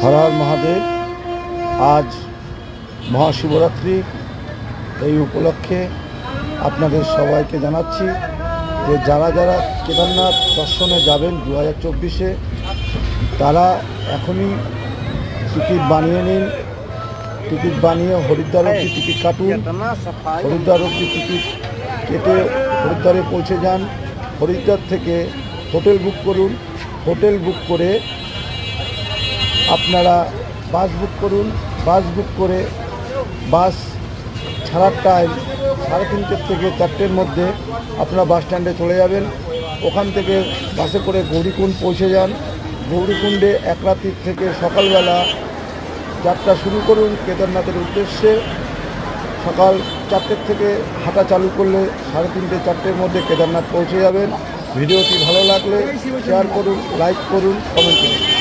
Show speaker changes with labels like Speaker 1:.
Speaker 1: হর হর মহাদেব। আজ মহাশিবরাত্রি, এই উপলক্ষে আপনাদের সবাইকে জানাচ্ছি যে যারা যারা কেদারনাথ দর্শনে যাবেন 2024-এ তারা এখনই টিকিট বানিয়ে নিন। টিকিট বানিয়ে হরিদ্বার অবধি টিকিট কাটুন। হরিদ্বার অবধি টিকিট কেটে হরিদ্বারে পৌঁছে যান। হরিদ্বার থেকে হোটেল বুক করুন। হোটেল বুক করে আপনারা বাস বুক করুন। বাস বুক করে বাস ছাড়ার টাইম 3:30 থেকে 4টের মধ্যে আপনারা বাস স্ট্যান্ডে চলে যাবেন। ওখান থেকে বাসে করে গৌরীকুণ্ড পৌঁছে যান। গৌরীকুণ্ডে এক রাত্রির থেকে সকালবেলা যাত্রা শুরু করুন কেদারনাথের উদ্দেশ্যে। সকাল 4টের থেকে হাঁটা চালু করলে 3:30 4টের মধ্যে কেদারনাথ পৌঁছে যাবেন। ভিডিওটি ভালো লাগলে শেয়ার করুন, লাইক করুন, কমেন্ট করুন।